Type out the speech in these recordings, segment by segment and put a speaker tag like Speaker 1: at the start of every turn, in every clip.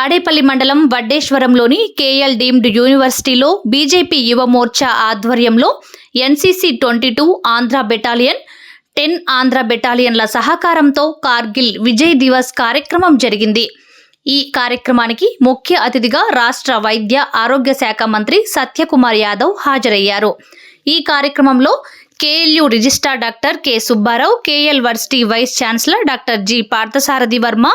Speaker 1: తాడేపల్లి మండలం వడ్డేశ్వరంలోని KL deemed యూనివర్సిటీలో BJP యువ మోర్చా ఆధ్వర్యంలో ఎన్సీసీ 22 ఆంధ్ర బెటాలియన్ 10 ఆంధ్ర బెటాలియన్ల సహకారంతో కార్గిల్ విజయ్ దివస్ కార్యక్రమం జరిగింది. ఈ కార్యక్రమానికి ముఖ్య అతిథిగా రాష్ట్ర వైద్య ఆరోగ్య శాఖ మంత్రి సత్యకుమార్ యాదవ్ హాజరయ్యారు. ఈ కార్యక్రమంలో KLU registrar doctor K Subbarao, KL varsity vice chancellor doctor G Parthasarathi Varma,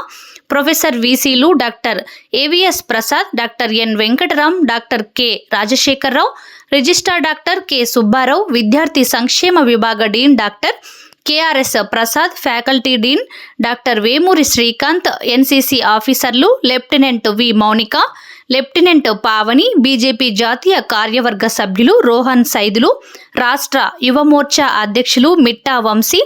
Speaker 1: professor వీసీలు doctor AVS Prasad, doctor N Venkatram, doctor K Rajasekhararao, registrar doctor K Subbarao, విద్యార్థి సంక్షేమ విభాగ dean doctor KRS Prasad, faculty dean doctor Vemuri Srikanth, NCC ఆఫీసర్లు lieutenant V Mounika, lieutenant Pavani, BJP జాతీయ కార్యవర్గ సభ్యులు రోహన్ సైదులు, రాష్ట్ర యువమోర్చా అధ్యక్షులు మిట్టా వంశీ,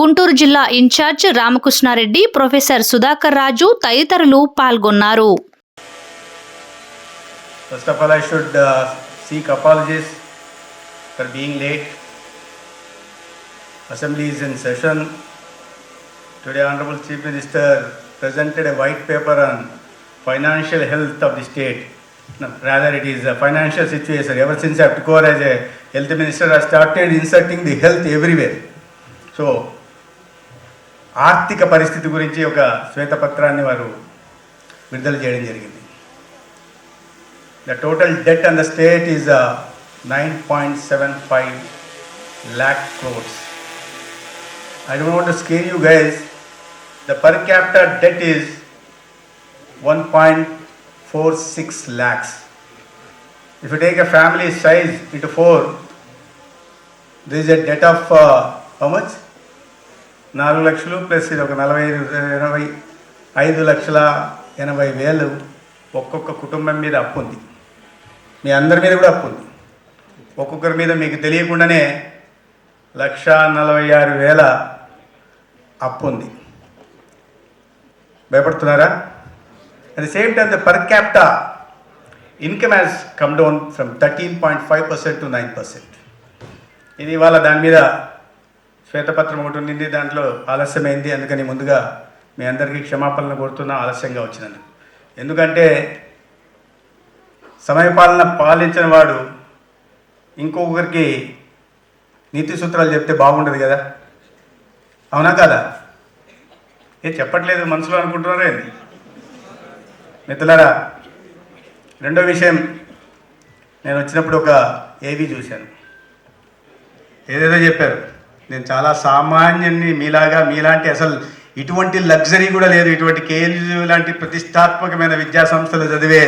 Speaker 1: గుంటూరు జిల్లా ఇన్ఛార్జ్ రామకృష్ణారెడ్డి, ప్రొఫెసర్ సుధాకర్ రాజు తదితరులు పాల్గొన్నారు.
Speaker 2: First of all, I should seek apologies for being late. Assembly is in session. Today, Honorable Chief Minister presented a white paper on financial health of the state. No, rather it is a financial situation. Ever since I took over as a health minister, I started inserting the health everywhere. So, ఆర్థిక పరిస్థితి గురించి ఒక శ్వేతపత్రాన్ని వారు విడుదల చేయడం జరిగింది. The total debt on the state is 9.75 lakh crores. I don't want to scare you guys. The per capita debt is 1.46 lakhs. If you take a family size into 4, there is a debt of how much? 4 లక్షలు plus ఇది ఒక 45,80,80,000 ఒక్కొక్క కుటుంబం మీద అప్పు ఉంది. మీ అందరి మీద కూడా అప్పు ఉంది. ఒక్కొక్కరి మీద మీకు తెలియకుండానే 1,46,000 అప్పు ఉంది. భయపడుతున్నారా? At the same time the per capita income has come down from 13.5% to 9%. ఇది ఇవాళ దాని మీద శ్వేతపత్రం ఒకటి ఉండింది, దాంట్లో ఆలస్యమైంది. అందుకని ముందుగా మీ అందరికీ క్షమాపణలు కోరుతున్నా ఆలస్యంగా వచ్చినందుకు. ఎందుకంటే సమయపాలన పాలించిన వాడు ఇంకొకరికి నీతి సూత్రాలు చెప్తే బాగుండదు కదా, అవునా కదా? ఏ చెప్పట్లేదు, మనసులో అనుకుంటున్నారే మిత్రులారా. రెండో విషయం, నేను వచ్చినప్పుడు ఒక ఏవీ చూశాను, ఏదేదో చెప్పారు. నేను చాలా సామాన్యుని, మీలాంటి అసలు ఇటువంటి లగ్జరీ కూడా లేదు. ఇటువంటి కేఎల్యూ లాంటి ప్రతిష్టాత్మకమైన విద్యా సంస్థలు చదివే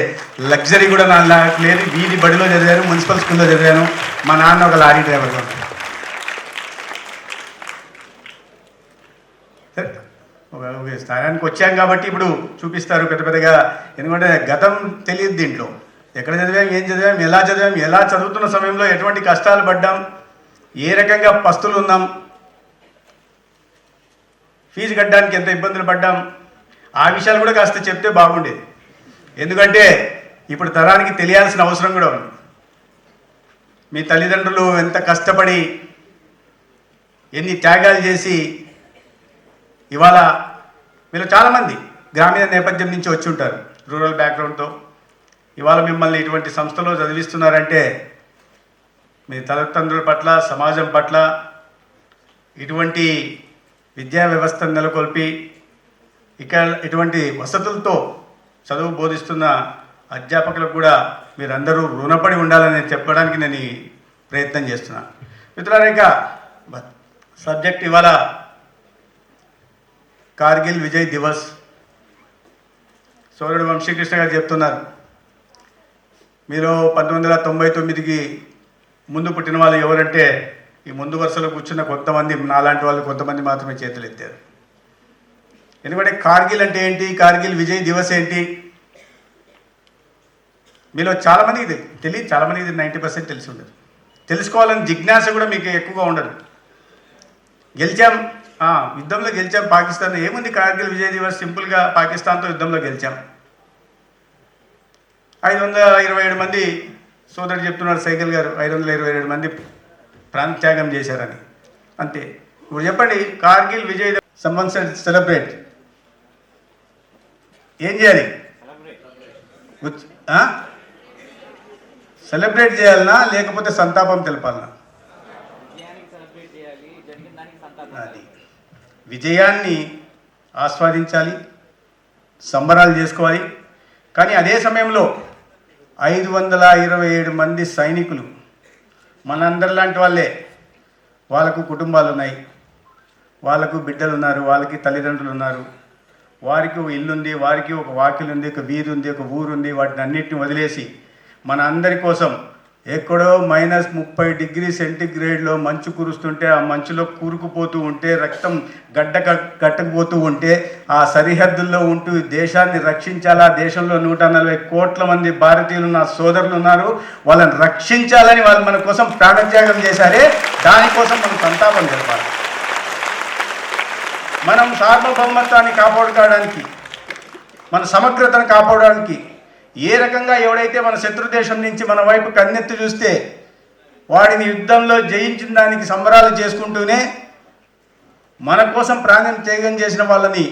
Speaker 2: లగ్జరీ కూడా నాకు లేదు. వీధి బడిలో చదివాను, మున్సిపల్ స్కూల్లో చదివాను. మా నాన్న ఒక లారీ డ్రైవర్గా. ఒక స్థానానికి వచ్చాం కాబట్టి ఇప్పుడు చూపిస్తారు పెద్ద పెద్దగా. ఎందుకంటే గతం తెలియదు దీంట్లో. ఎక్కడ చదివాం, ఏం చదివాం, ఎలా చదువుతున్న సమయంలో ఎటువంటి కష్టాలు పడ్డాం, ఏ రకంగా పస్తులు ఉన్నాం, ఫీజు కట్టడానికి ఎంత ఇబ్బందులు పడ్డాం, ఆ విషయాలు కూడా కాస్త చెప్తే బాగుండేది. ఎందుకంటే ఇప్పుడు తరానికి తెలియాల్సిన అవసరం కూడా ఉంది. మీ తల్లిదండ్రులు ఎంత కష్టపడి ఎన్ని త్యాగాలు చేసి, ఇవాళ మీరు చాలామంది గ్రామీణ నేపథ్యం నుంచి వచ్చి ఉంటారు, రూరల్ బ్యాక్గ్రౌండ్తో. ఇవాళ మిమ్మల్ని ఇటువంటి సంస్థలో చదివిస్తున్నారంటే మీ తల్లిదండ్రుల పట్ల, సమాజం పట్ల ఇటువంటి విద్యా వ్యవస్థను నెలకొల్పి ఇటువంటి వసతులతో చదువు బోధిస్తున్న అధ్యాపకులకు కూడా మీరందరూ రుణపడి ఉండాలని చెప్పడానికి నేను ఈ ప్రయత్నం చేస్తున్నాను. మిత్రులారా, ఇక సబ్జెక్ట్ ఇవాళ కార్గిల్ విజయ్ దివస్. సోదరుడు వంశీకృష్ణ గారు చెప్తున్నారు, మీరు 1999కి ముందు పుట్టిన వాళ్ళు ఎవరంటే ఈ ముందు వరుసలో కూర్చున్న కొంతమంది, నాలాంటి వాళ్ళు కొంతమంది మాత్రమే చేతులు ఎత్తారు. ఎందుకంటే కార్గిల్ అంటే ఏంటి, కార్గిల్ విజయ్ దివస్ ఏంటి మీలో చాలామందికి తెలియదు. చాలామందికి 90% తెలిసి ఉండదు. తెలుసుకోవాలని జిజ్ఞాస కూడా మీకు ఎక్కువగా ఉండదు. గెలిచాం, యుద్ధంలో గెలిచాం పాకిస్తాన్. ఏముంది కార్గిల్ విజయ్ దివస్? సింపుల్గా పాకిస్తాన్తో యుద్ధంలో గెలిచాం. 527 మంది, సోదరుడు చెప్తున్నారు సైకిల్ గారు, 527 మంది ప్రాణత్యాగం చేశారని. అంతే. ఇప్పుడు చెప్పండి, కార్గిల్ విజయ్ సమ్వన్ సెలబ్రేట్ ఏం చేయాలి? సెలబ్రేట్ చేయాలనా లేకపోతే సంతాపం తెలపాలనా? అది విజయాన్ని ఆస్వాదించాలి, సంబరాలు చేసుకోవాలి. కానీ అదే సమయంలో 527 మంది సైనికులు మనందరి లాంటి వాళ్ళే, వాళ్ళకు కుటుంబాలు ఉన్నాయి, వాళ్ళకు బిడ్డలు ఉన్నారు, వాళ్ళకి తల్లిదండ్రులు ఉన్నారు, వారికి ఒక ఇల్లు ఉంది, వారికి ఒక వాకిలు ఉంది, ఒక వీధి ఉంది, ఒక ఊరు ఉంది. వాటిని అన్నిటిని వదిలేసి మన అందరి కోసం ఎక్కడో -30 డిగ్రీ సెంటిగ్రేడ్లో మంచు కురుస్తుంటే, ఆ మంచులో కూరుకుపోతూ ఉంటే, రక్తం గట్టకపోతూ ఉంటే, ఆ సరిహద్దుల్లో ఉంటూ దేశాన్ని రక్షించాలా, దేశంలో 140 కోట్ల మంది భారతీయులు నా సోదరులు ఉన్నారు, వాళ్ళని రక్షించాలని వాళ్ళు మన కోసం ప్రాణత్యాగం చేశారే, దానికోసం మనం సంతాపం జరపాలి. మనం సార్వభౌమత్వాన్ని కాపాడుకోవడానికి, మన సమగ్రతను కాపాడడానికి ఏ రకంగా ఎవడైతే మన శత్రు దేశం నుంచి మన వైపు కన్నెత్తి చూస్తే వాడిని యుద్ధంలో జయించిన దానికి సంబరాలు చేసుకుంటూనే మన కోసం ప్రాణం త్యాగం చేసిన వాళ్ళని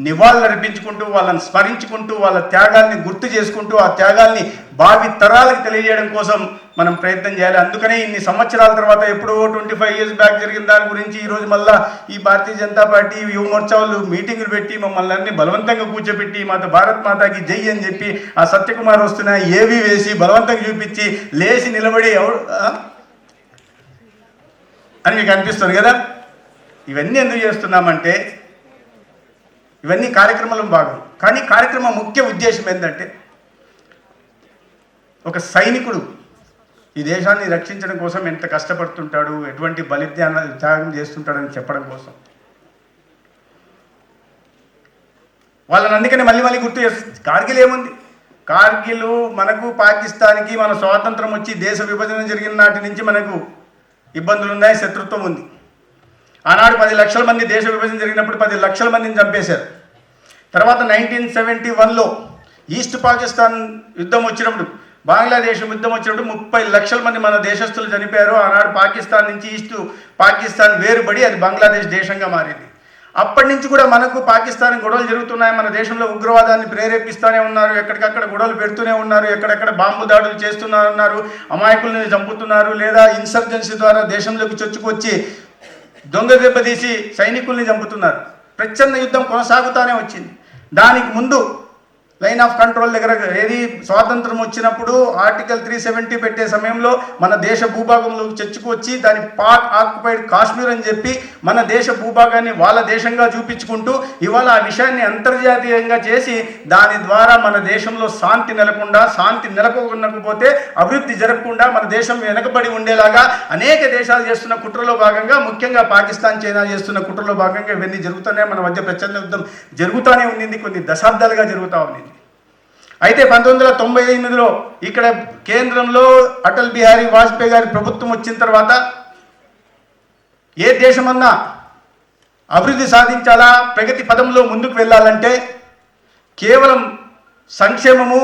Speaker 2: నివాళులు అర్పించుకుంటూ, వాళ్ళని స్మరించుకుంటూ, వాళ్ళ త్యాగాల్ని గుర్తు చేసుకుంటూ, ఆ త్యాగాల్ని భావి తరాలకు తెలియజేయడం కోసం మనం ప్రయత్నం చేయాలి. అందుకనే ఇన్ని సంవత్సరాల తర్వాత ఎప్పుడో 25 ఇయర్స్ బ్యాక్ జరిగిన దాని గురించి ఈరోజు మళ్ళీ ఈ భారతీయ జనతా పార్టీ యువ మోర్చా వాళ్ళు మీటింగులు పెట్టి మమ్మల్ని అన్ని బలవంతంగా కూర్చోబెట్టి మాతో భారత్ మాతాకి జై అని చెప్పి ఆ సత్యకుమార్ వస్తున్న ఏవి వేసి బలవంతంగా చూపించి లేచి నిలబడి అని మీకు అనిపిస్తుంది కదా. ఇవన్నీ ఎందుకు చేస్తున్నామంటే ఇవన్నీ కార్యక్రమంలో భాగం. కానీ కార్యక్రమం ముఖ్య ఉద్దేశం ఏంటంటే ఒక సైనికుడు ఈ దేశాన్ని రక్షించడం కోసం ఎంత కష్టపడుతుంటాడు, ఎటువంటి త్యాగం చేస్తుంటాడని చెప్పడం కోసం. వాళ్ళని అందుకని మళ్ళీ గుర్తు చేస్తుంది. కార్గిల్ ఏముంది? కార్గిల్ మనకు పాకిస్తాన్కి మన స్వాతంత్రం వచ్చి దేశ విభజన జరిగిన నాటి నుంచి మనకు ఇబ్బందులు ఉన్నాయి, శత్రుత్వం ఉంది. ఆనాడు 10 లక్షల మంది దేశ విభజన జరిగినప్పుడు 10 లక్షల మందిని చంపేశారు. తర్వాత 1971లో ఈస్ట్ పాకిస్తాన్ యుద్ధం వచ్చినప్పుడు, బంగ్లాదేశ్ యుద్ధం వచ్చినప్పుడు 30 లక్షల మంది మన దేశస్తులు చనిపోయారు. ఆనాడు పాకిస్తాన్ నుంచి ఈస్ట్ పాకిస్తాన్ వేరుబడి అది బంగ్లాదేశ్ దేశంగా మారింది. అప్పటి నుంచి కూడా మనకు పాకిస్తాన్ గొడవలు జరుగుతున్నాయి. మన దేశంలో ఉగ్రవాదాన్ని ప్రేరేపిస్తూనే ఉన్నారు, ఎక్కడికక్కడ గొడవలు పెడుతూనే ఉన్నారు, ఎక్కడెక్కడ బాంబు దాడులు చేస్తున్నారు, అమాయకుల్ని చంపుతున్నారు, లేదా ఇన్సర్జెన్సీ ద్వారా దేశంలోకి చొచ్చుకొచ్చి దొంగ దెబ్బతీసి సైనికుల్ని చంపుతున్నారు. ప్రచ్ఛన్న యుద్ధం కొనసాగుతూనే వచ్చింది. దానికి ముందు లైన్ ఆఫ్ కంట్రోల్ దగ్గర ఏది స్వాతంత్రం వచ్చినప్పుడు ఆర్టికల్ 370 పెట్టే సమయంలో మన దేశ భూభాగంలోకి చొచ్చుకొచ్చి దాని పాక్ ఆక్యుపైడ్ కాశ్మీర్ అని చెప్పి మన దేశ భూభాగాన్ని వాళ్ళ దేశంగా చూపించుకుంటూ ఇవాళ ఆ విషయాన్ని అంతర్జాతీయంగా చేసి దాని ద్వారా మన దేశంలో శాంతి నెలకొనకపోతే అభివృద్ధి జరగకుండా మన దేశం వెనకబడి ఉండేలాగా అనేక దేశాలు చేస్తున్న కుట్రలో భాగంగా, ముఖ్యంగా పాకిస్తాన్, చైనా చేస్తున్న కుట్రలో భాగంగా ఇవన్నీ జరుగుతున్నాయి. మన మధ్య ప్రచండ యుద్ధం జరుగుతూనే ఉంది, కొన్ని దశాబ్దాలుగా జరుగుతూ ఉంది. అయితే 1998లో ఇక్కడ కేంద్రంలో అటల్ బిహారీ వాజ్పేయి గారి ప్రభుత్వం వచ్చిన తర్వాత ఏ దేశమన్నా అభివృద్ధి సాధించాలా, ప్రగతి పదంలో ముందుకు వెళ్ళాలంటే కేవలం సంక్షేమము,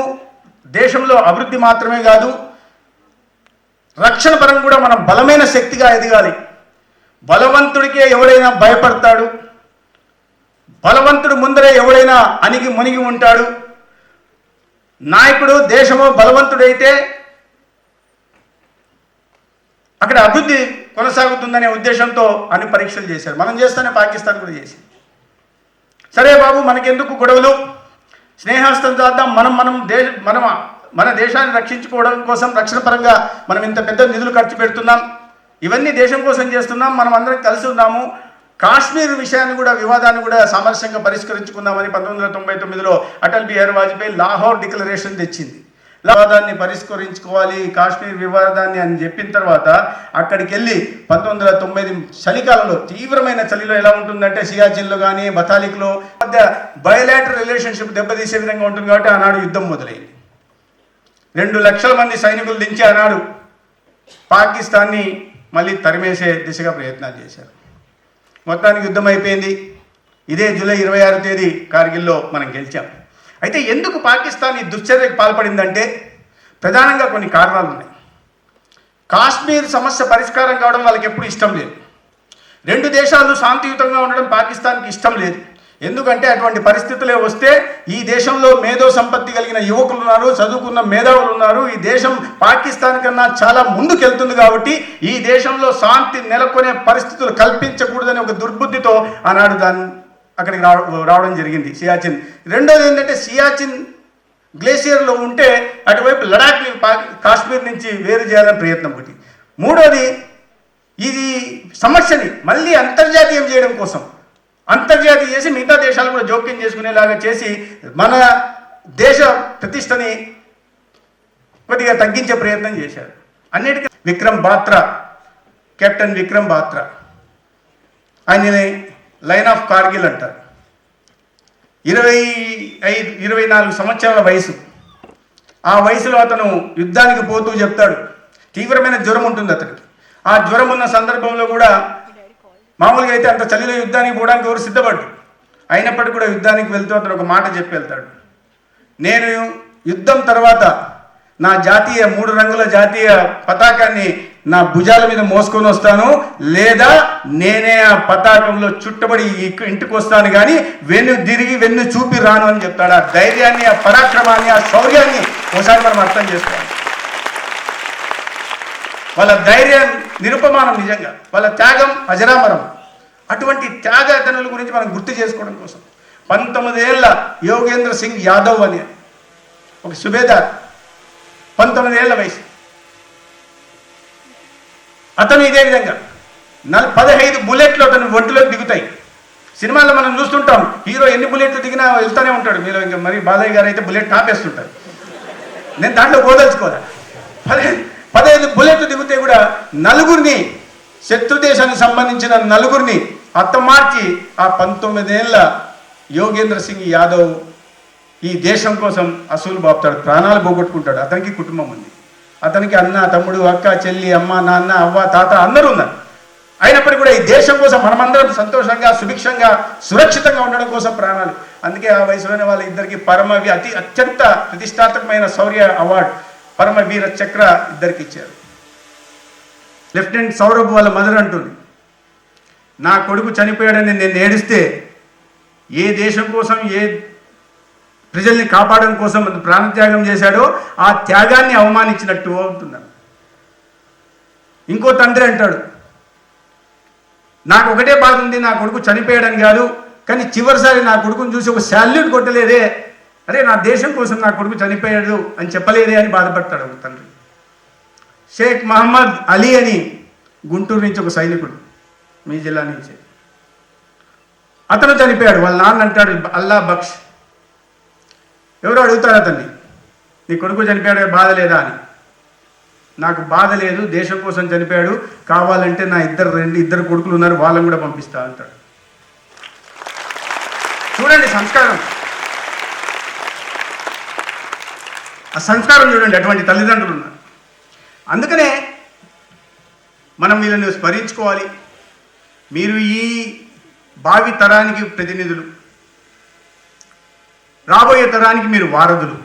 Speaker 2: దేశంలో అభివృద్ధి మాత్రమే కాదు, రక్షణ పరం కూడా మనం బలమైన శక్తిగా ఎదగాలి. బలవంతుడికే ఎవడైనా భయపడతాడు, బలవంతుడు ముందరే ఎవడైనా అణిగి మునిగి ఉంటాడు. నాయకుడు దేశము బలవంతుడైతే అక్కడ అభివృద్ధి కొనసాగుతుందనే ఉద్దేశంతో అన్ని పరీక్షలు చేశారు. మనం చేస్తేనే పాకిస్తాన్ కూడా చేసింది. సరే బాబు, మనకెందుకు గొడవలు, స్నేహస్తం చేద్దాం, మన దేశాన్ని రక్షించుకోవడం కోసం రక్షణ పరంగా మనం ఇంత పెద్ద నిధులు ఖర్చు పెడుతున్నాం, ఇవన్నీ దేశం కోసం చేస్తున్నాం, మనం అందరం కలిసి ఉన్నాము, కాశ్మీర్ విషయాన్ని కూడా, వివాదాన్ని కూడా సామరస్యంగా పరిష్కరించుకుందామని 1999లో అటల్ బిహారీ వాజ్పేయి లాహోర్ డిక్లరేషన్ తెచ్చింది. వివాదాన్ని పరిష్కరించుకోవాలి, కాశ్మీర్ వివాదాన్ని అని చెప్పిన తర్వాత అక్కడికి వెళ్ళి 1990 చలికాలంలో, తీవ్రమైన చలిలో ఎలా ఉంటుందంటే సియాచిన్లో కానీ బతాలిక్లో మధ్య బయోలాటరల్ రిలేషన్షిప్ దెబ్బతీసే విధంగా ఉంటుంది. కాబట్టి ఆనాడు యుద్ధం మొదలైంది. 2 లక్షల మంది సైనికులు దించి ఆనాడు పాకిస్తాన్ని మళ్ళీ తరిమేసే దిశగా ప్రయత్నాలు చేశారు. మొత్తానికి యుద్ధం అయిపోయింది. ఇదే జూలై 26వ తేదీ కార్గిల్లో మనం గెలిచాం. అయితే ఎందుకు పాకిస్తాన్ ఈ దుశ్చర్యకు పాల్పడిందంటే ప్రధానంగా కొన్ని కారణాలు ఉన్నాయి. కాశ్మీర్ సమస్య పరిష్కారం కావడం వాళ్ళకి ఎప్పుడు ఇష్టం లేదు. 2 దేశాలు శాంతియుతంగా ఉండడం పాకిస్తాన్కి ఇష్టం లేదు. ఎందుకంటే అటువంటి పరిస్థితులే వస్తే ఈ దేశంలో మేధో సంపత్తి కలిగిన యువకులు ఉన్నారు, చదువుకున్న మేధావులు ఉన్నారు. ఈ దేశం పాకిస్తాన్ కన్నా చాలా ముందుకెళ్తుంది. కాబట్టి ఈ దేశంలో శాంతి నెలకొనే పరిస్థితులు కల్పించకూడదని ఒక దుర్బుద్ధితో ఆనాడు అక్కడికి రావడం జరిగింది సియాచిన్. రెండోది ఏంటంటే సియాచిన్ గ్లేషియర్లో ఉంటే అటువైపు లడాఖ్ని కాశ్మీర్ నుంచి వేరు చేయాలని ప్రయత్నం ఒకటి. మూడోది ఇది సమస్యని మళ్ళీ అంతర్జాతీయం చేయడం కోసం అంతర్జాతీయ చేసి మిగతా దేశాలు కూడా జోక్యం చేసుకునేలాగా చేసి మన దేశ ప్రతిష్టని కొద్దిగా తగ్గించే ప్రయత్నం చేశారు. అన్నిటికీ విక్రమ్ బాత్రా, కెప్టెన్ విక్రమ్ బాత్రా, ఆయనని లైన్ ఆఫ్ కార్గిల్ అంటారు. 24 సంవత్సరాల వయసు. ఆ వయసులో అతను యుద్ధానికి పోతూ చెప్తాడు, తీవ్రమైన జ్వరం ఉంటుంది అతనికి. ఆ జ్వరం ఉన్న సందర్భంలో కూడా మామూలుగా అయితే అంత చలిలో యుద్ధానికి పోవడానికి ఎవరు సిద్ధపడ్డు. అయినప్పటికీ కూడా యుద్ధానికి వెళ్తూ అతను ఒక మాట చెప్పి వెళ్తాడు, నేను యుద్ధం తర్వాత నా జాతీయ 3 రంగుల జాతీయ పతాకాన్ని నా భుజాల మీద మోసుకొని వస్తాను, లేదా నేనే ఆ పతాకంలో చుట్టబడి ఇంటికి వస్తాను, కానీ వెన్ను చూపి రాను అని చెప్తాడు. ఆ ధైర్యాన్ని, ఆ పరాక్రమాన్ని, ఆ శౌర్యాన్ని ఒకసారి మనం అర్థం చేసుకోవాలి. వాళ్ళ ధైర్యం నిరుపమానం, నిజంగా వాళ్ళ త్యాగం అజరామరం. అటువంటి త్యాగతనుల గురించి మనం గుర్తు చేసుకోవడం కోసం 19 ఏళ్ల యోగేంద్ర సింగ్ యాదవ్ అని ఒక సుబేదార్, 19 ఏళ్ల వయసు. అతను ఇదే విధంగా 15 బుల్లెట్లు అతను ఒంటిలోకి దిగుతాయి. సినిమాల్లో మనం చూస్తుంటాం, హీరో ఎన్ని బుల్లెట్లు దిగినా వెళ్తూనే ఉంటాడు. మీరు ఇంకా మరి బాలయ్య గారు అయితే బుల్లెట్ కాపేస్తుంటారు. నేను దాంట్లో పోదలుచుకోలే. 15 బుల్లెట్లు దిగితే కూడా నలుగురిని, శత్రు దేశానికి సంబంధించిన నలుగురిని హతమార్చి ఆ 19 ఏళ్ల యోగేంద్ర సింగ్ యాదవ్ ఈ దేశం కోసం అసూలు బాపుతాడు, ప్రాణాలు పోగొట్టుకుంటాడు. అతనికి కుటుంబం ఉంది, అతనికి అన్న, తమ్ముడు, అక్క, చెల్లి, అమ్మ, నాన్న, అవ్వ, తాత అందరూ ఉన్నారు. అయినప్పటికీ కూడా ఈ దేశం కోసం మనమందరం సంతోషంగా, సుభిక్షంగా, సురక్షితంగా ఉండడం కోసం ప్రాణాలు. అందుకే ఆ వయసులోనే వాళ్ళ ఇద్దరికి అత్యంత ప్రతిష్టాత్మకమైన శౌర్య అవార్డు, పరమవీర చక్ర ఇద్దరికి ఇచ్చారు. లెఫ్టినెంట్ సౌరభ్ వాళ్ళ మదర్ అంటుంది, నా కొడుకు చనిపోయాడని నేను ఏడిస్తే ఏ దేశం కోసం, ఏ ప్రజల్ని కాపాడడం కోసం ప్రాణత్యాగం చేశాడో ఆ త్యాగాన్ని అవమానించినట్టు అవుతున్నాను. ఇంకో తండ్రి అంటాడు, నాకు ఒకటే బాధ ఉంది, నా కొడుకు చనిపోయాడని కాదు, కానీ చివరిసారి నా కొడుకుని చూసి ఒక శాల్యూట్ కొట్టలేదే, అరే నా దేశం కోసం నా కొడుకు చనిపోయాడు అని చెప్పలేదే అని బాధపడతాడు ఒక తండ్రి. షేక్ మహమ్మద్ అలీ అని గుంటూరు నుంచి ఒక సైనికుడు, మీ జిల్లా నుంచి, అతను చనిపోయాడు. వాళ్ళ నాన్న అంటాడు, అల్లా బక్ష్. ఎవరు అడుగుతారు అతన్ని, నీ కొడుకు చనిపోయాడు, బాధ లేదా అని. నాకు బాధ లేదు, దేశం కోసం చనిపోయాడు, కావాలంటే నా ఇద్దరు కొడుకులు ఉన్నారు, వాళ్ళని కూడా పంపిస్తా అంటాడు. చూడండి సంస్కారం, ఆ సంస్కారం చూడండి, అటువంటి తల్లిదండ్రులు ఉన్నారు. అందుకనే మనం వీళ్ళని స్మరించుకోవాలి. మీరు ఈ భావి తరానికి ప్రతినిధులు, రాబోయే తరానికి మీరు వారధులు.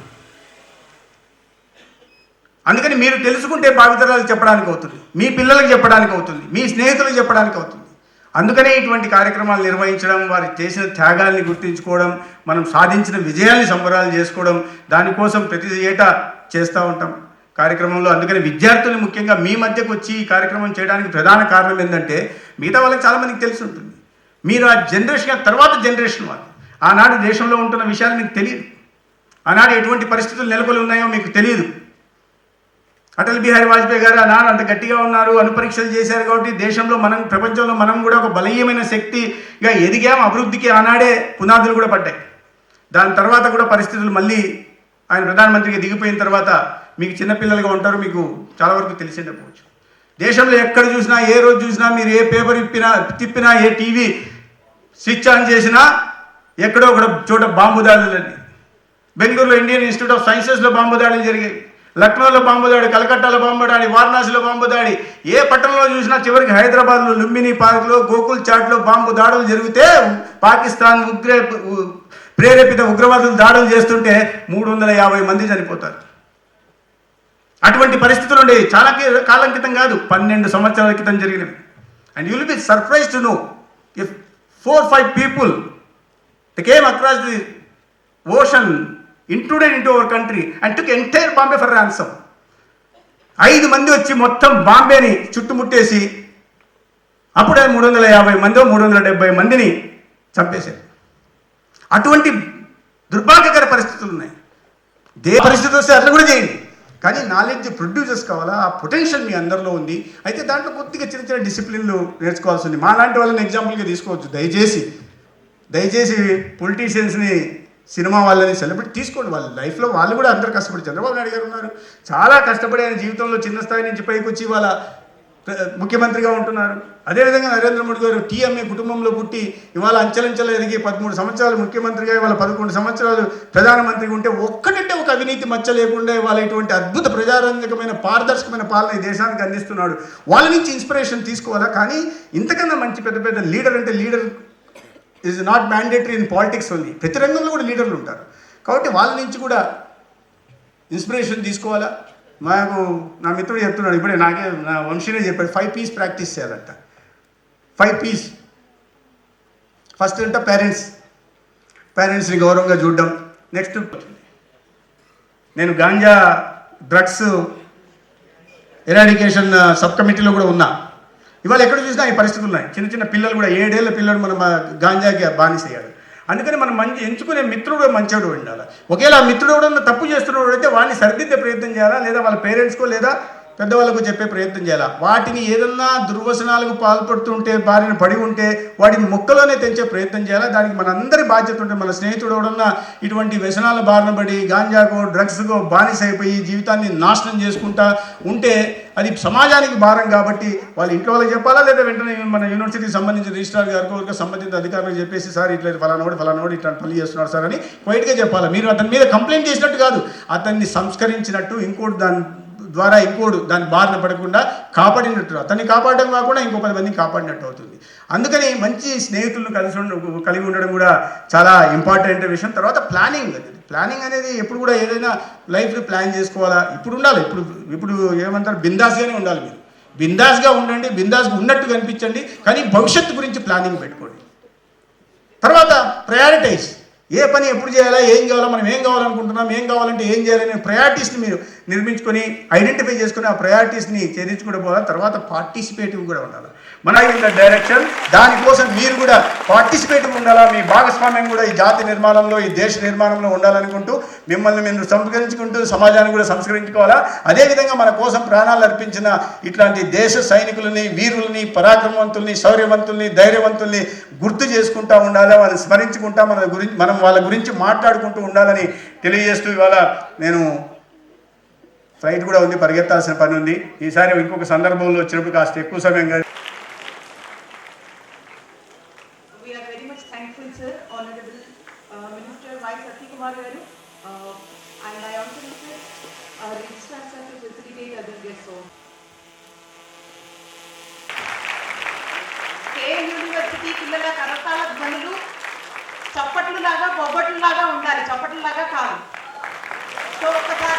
Speaker 2: అందుకని మీరు తెలుసుకుంటే భావితరాలకు చెప్పడానికి అవుతుంది, మీ పిల్లలకు చెప్పడానికి అవుతుంది, మీ స్నేహితులకు చెప్పడానికి అవుతుంది. అందుకనే ఇటువంటి కార్యక్రమాలు నిర్వహించడం, వారు చేసిన త్యాగాల్ని గుర్తించుకోవడం, మనం సాధించిన విజయాల్ని సంబరాలు చేసుకోవడం, దానికోసం ప్రతి ఏటా చేస్తూ ఉంటాం కార్యక్రమంలో. అందుకని విద్యార్థులు ముఖ్యంగా మీ మధ్యకు వచ్చి ఈ కార్యక్రమం చేయడానికి ప్రధాన కారణం ఏంటంటే, మిగతా వాళ్ళకి చాలామందికి తెలిసి ఉంటుంది, మీరు ఆ జనరేషన్ తర్వాత జనరేషన్ వాళ్ళు, ఆనాడు దేశంలో ఉంటున్న విషయాలు మీకు తెలియదు, ఆనాడు ఎటువంటి పరిస్థితులు నెలకొని ఉన్నాయో మీకు తెలియదు. అటల్ బిహారీ వాజ్పేయి గారు ఆనాడు అంత గట్టిగా ఉన్నారు, అణుపరీక్షలు చేశారు కాబట్టి దేశంలో మనం, ప్రపంచంలో మనం కూడా ఒక బలీయమైన శక్తిగా ఎదిగాం, అభివృద్ధికి ఆనాడే పునాదులు కూడా పడ్డాయి. దాని తర్వాత కూడా పరిస్థితులు మళ్ళీ ఆయన ప్రధానమంత్రిగా దిగిపోయిన తర్వాత మీకు చిన్నపిల్లలుగా ఉంటారు, మీకు చాలా వరకు తెలిసిండకపోవచ్చు. దేశంలో ఎక్కడ చూసినా, ఏ రోజు చూసినా, మీరు ఏ పేపర్ తిప్పినా, ఏ టీవీ స్విచ్ ఆన్ చేసినా ఎక్కడో ఒక చోట బాంబు దాడులని. బెంగళూరులో ఇండియన్ ఇన్స్టిట్యూట్ ఆఫ్ సైన్సెస్లో బాంబు దాడులు జరిగాయి, లక్నోలో బాంబు దాడి, కలకట్టాలో బాంబు దాడి, వారణాసిలో బాంబు దాడి, ఏ పట్టణంలో చూసినా, చివరికి హైదరాబాద్లో లుంబిని పార్క్లో, గోకుల్ చాట్లో బాంబు దాడులు జరిగితే పాకిస్తాన్ ప్రేరేపిత ఉగ్రవాదులు దాడులు చేస్తుంటే 350 మంది చనిపోతారు. అటువంటి పరిస్థితులు ఉండేవి. చాలా కాలం క్రితం కాదు, 12 సంవత్సరాల క్రితం జరిగినవి. And you will be surprise to know if 4-5 people They came across the ocean, intruded into our country and took entire Bombay for ransom. 5 మంది వచ్చి మొత్తం బాంబేని చుట్టుముట్టేసి అప్పుడే 350 మందో 370 మందిని చంపేశారు. అటువంటి దుర్భాగ్యకర పరిస్థితులు ఉన్నాయి. పరిస్థితి వస్తే అట్లా కూడా చేయండి, కానీ నాలెడ్జ్ ప్రొడ్యూసర్స్ కావాలా, ఆ పొటెన్షియల్ మీ అందరిలో ఉంది. అయితే దాంట్లో కొద్దిగా చిన్న చిన్న డిసిప్లిన్లు నేర్చుకోవాల్సి ఉంది. మా లాంటి వాళ్ళని ఎగ్జాంపుల్గా తీసుకోవచ్చు. దయచేసి పొలిటీషియన్స్ని, సినిమా వాళ్ళని సెలబ్రిటీ తీసుకోండి. వాళ్ళ లైఫ్లో వాళ్ళు కూడా అందరూ కష్టపడి, చంద్రబాబు నాయుడు గారు ఉన్నారు, చాలా కష్టపడి ఆయన జీవితంలో చిన్న స్థాయి నుంచి పైకి వచ్చి వాళ్ళ ముఖ్యమంత్రిగా ఉంటున్నారు. అదేవిధంగా నరేంద్ర మోడీ గారు టీఎంఏ కుటుంబంలో పుట్టి ఇవాళ అంచెలంచెలు ఎదిగి 13 సంవత్సరాలు ముఖ్యమంత్రిగా, ఇవాళ 11 సంవత్సరాలు ప్రధానమంత్రిగా ఉంటే ఒక్కటంటే ఒక అవినీతి మచ్చ లేకుండా ఇవాళ ఇటువంటి అద్భుత ప్రజారంజకమైన పారదర్శకమైన పాలన ఈ దేశానికి అందిస్తున్నాడు. వాళ్ళ నుంచి ఇన్స్పిరేషన్ తీసుకోవాలా. కానీ ఇంతకన్నా మంచి పెద్ద పెద్ద లీడర్ అంటే leader is not mandatory in politics only. ప్రతి రంగంలో కూడా లీడర్లు ఉంటారు. కాబట్టి వాళ్ళ నుంచి కూడా ఇన్స్పిరేషన్ తీసుకోవాలా. నాకు నా మిత్రుడు చెప్తున్నాడు, ఇప్పుడే నా వంశీనే చెప్పాడు, 5 P's ప్రాక్టీస్ చేయాలంట. 5 P's. ఫస్ట్ అంటే పేరెంట్స్ని గౌరవంగా చూడడం. నెక్స్ట్ నేను గాంజా డ్రగ్స్ ఎరాడికేషన్ సబ్ కమిటీలో కూడా ఉన్నా. ఇవాళ ఎక్కడ చూసినా ఈ పరిస్థితులు ఉన్నాయి. చిన్న చిన్న పిల్లలు కూడా 7 ఏళ్ల పిల్లలు మన గాంజాకి బానిసయ్యాడు. అందుకని మనం ఎంచుకునే మిత్రుడు మంచివాడు ఉండాలి. ఒకవేళ ఆ మిత్రుడు ఎవడన్నా తప్పు చేస్తున్నాడు అయితే వాడిని సరిదిద్దే ప్రయత్నం చేయాలా, లేదా వాళ్ళ పేరెంట్స్కో లేదా పెద్దవాళ్ళకు చెప్పే ప్రయత్నం చేయాలా. వాటిని ఏదన్నా దుర్వ్యసనాలకు పాల్పడుతుంటే, బారిన పడి ఉంటే వాటిని మొక్కలోనే తెంచే ప్రయత్నం చేయాలా. దానికి మనందరి బాధ్యత ఉంటే, మన స్నేహితుడు ఎవడన్నా ఇటువంటి వ్యసనాల బారిన పడి గాంజాకో డ్రగ్స్కో బానిస అయిపోయి జీవితాన్ని నాశనం చేసుకుంటా ఉంటే అది సమాజానికి భారం. కాబట్టి వాళ్ళ ఇంట్లో వాళ్ళకి చెప్పాలా, లేదా వెంటనే మన యూనివర్సిటీకి సంబంధించిన రిజిస్ట్రార్ గారికి సంబంధిత అధికారులకు చెప్పేసి, సార్ ఇట్లా ఫలానోడు ఇట్లా పని చేస్తున్నాడు సార్ అని క్వైట్గా చెప్పాలా. మీరు అతని మీద కంప్లైంట్ చేసినట్టు కాదు, అతన్ని సంస్కరించినట్టు, ఇంకోటి దాని బారిన పడకుండా కాపాడినట్టు, అతన్ని కాపాడడం కాకుండా ఇంకో 10 మందిని కాపాడినట్టు అవుతుంది. అందుకని మంచి స్నేహితులను కలిగి ఉండడం కూడా చాలా ఇంపార్టెంట్ విషయం. తర్వాత ప్లానింగ్ అనేది ఎప్పుడు కూడా ఏదైనా లైఫ్లో ప్లాన్ చేసుకోవాలా. ఇప్పుడు ఉండాలి, ఇప్పుడు ఏమంటారు, బిందాస్గానే ఉండాలి. మీరు బిందాస్గా ఉండండి, బిందాస్గా ఉన్నట్టు కనిపించండి, కానీ భవిష్యత్తు గురించి ప్లానింగ్ పెట్టుకోండి. తర్వాత ప్రయారిటైజ్. ఏ పని ఎప్పుడు చేయాలా, ఏం కావాలా, మనం ఏం కావాలనుకుంటున్నాం, ఏం కావాలంటే ఏం చేయాలనే ప్రయారిటీస్ని మీరు నిర్మించుకొని ఐడెంటిఫై చేసుకుని ఆ ప్రయారిటీస్ని ఛేదించుకుంటూ పోవాలి. తర్వాత పార్టిసిపేటివ్ కూడా ఉండాలి. మన ఇన్ ద డైరెక్షన్, దానికోసం మీరు కూడా పార్టిసిపేటివ్ ఉండాలా. మీ భాగస్వామ్యం కూడా ఈ జాతి నిర్మాణంలో, ఈ దేశ నిర్మాణంలో ఉండాలనుకుంటూ మిమ్మల్ని మీరు సంస్కరించుకుంటూ సమాజాన్ని కూడా సంస్కరించుకోవాలా. అదేవిధంగా మన కోసం ప్రాణాలు అర్పించిన ఇట్లాంటి దేశ సైనికులని, వీరులని, పరాక్రమవంతుల్ని, శౌర్యవంతుల్ని, ధైర్యవంతుల్ని గుర్తు చేసుకుంటూ ఉండాలి. వాళ్ళని స్మరించుకుంటా మనం వాళ్ళ గురించి మాట్లాడుకుంటూ ఉండాలని తెలియజేస్తూ, ఇవాళ నేను ఫ్లైట్ కూడా ఉంది, పరిగెత్తాల్సిన పని ఉంది. ఈసారి ఇంకొక సందర్భంలో వచ్చినప్పుడు కాస్త ఎక్కువ సమయంగా.
Speaker 3: We are very much thankful, sir, Honorable Minister Y. Sati Kumar garu, and I also request Registrar sir to facilitate other guests. KL University పిల్లల కరతాళ ధ్వనులు చప్పట్లు లాగా బొబ్బట్లు లాగా ఉండాలి, చప్పట్లు లాగా కాదు. సో ఒకసారి